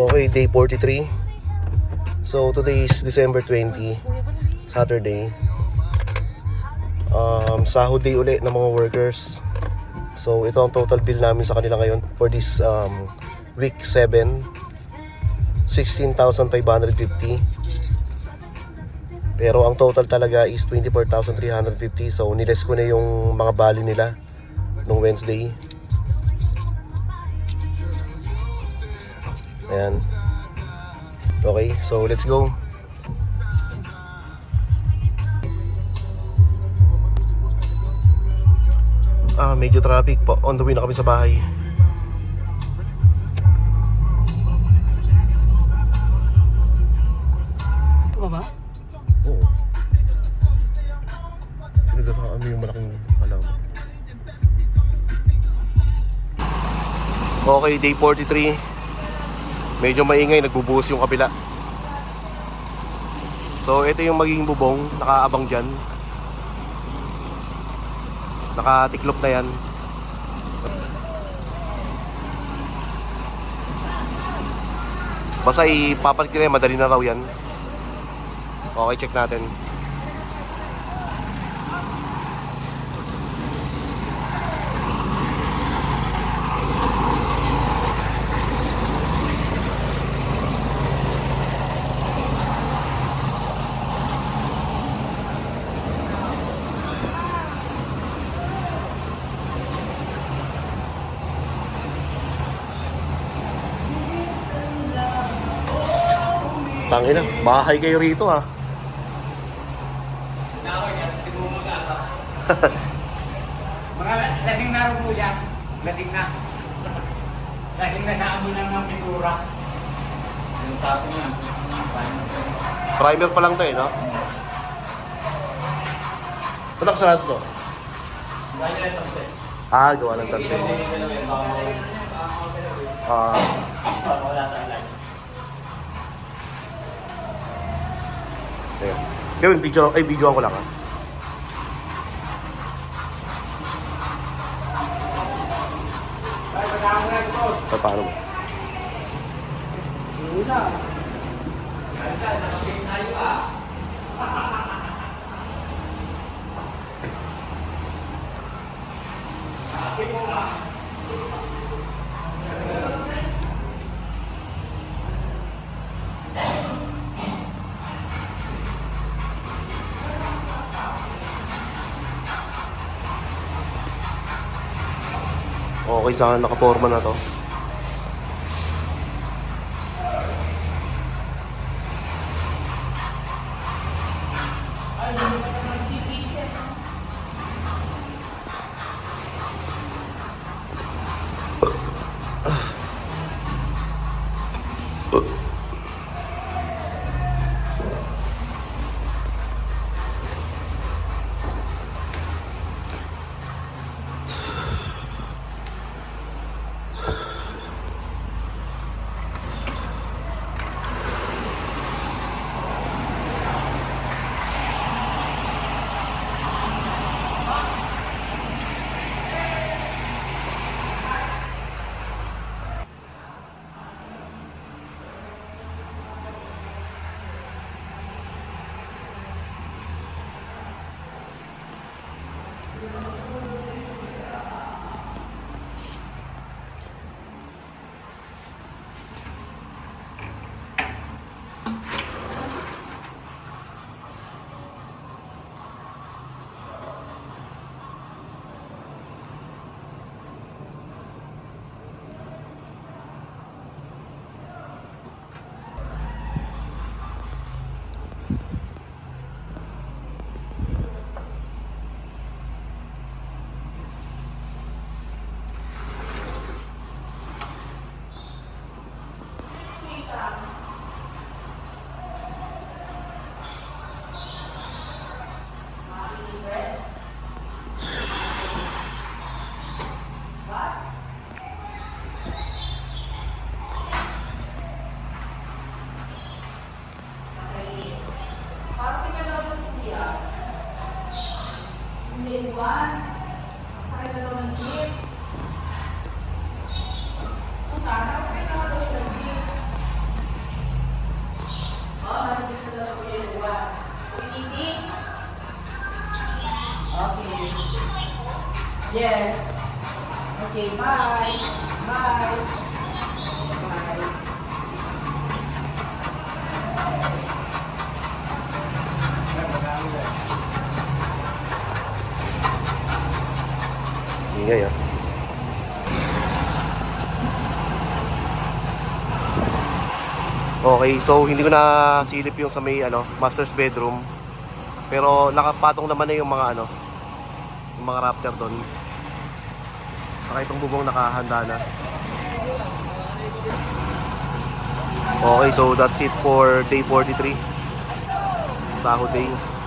Okay, day 43. So today is December 20, Saturday. Sahod day uli ng mga workers. So ito ang total bill namin sa kanila ngayon for this week 7, 16,550. Pero ang total talaga is 24,350. So niles ko na yung mga bali nila nung Wednesday. Ayan. Okay, so let's go. Medyo traffic po. On the way na kami sa bahay. Ito ba? Oo. Pinagdasaan mo yung malaking halaman. Okay, day 43. Medyo maingay, nagbubuhos yung kabila. So ito yung magiging bubong, nakaabang dyan. Nakatiklop na yan. Basta ipapalit ko na yan, madali na raw yan. Okay, check natin. Tangina, bahay kayo rito ha. Mga lasing na rin po siya. Lasing na. Lasing na sa amin ang mga pintura. Yung tapo nga. Primer pa lang to no? Ito nakasarado to? Gawa ng tanse. Wala tayo. Ayan. Kevin, videoan ko lang ha. Paano mo? Okay, sana nakaporma na to. ingay ah. Okay, so hindi ko na silip yung sa may master's bedroom. Pero nakapatong naman na yung mga yung mga Raptor doon. Saka itong bubong nakahanda na. Okay, so that's it for day 43. Sahod day.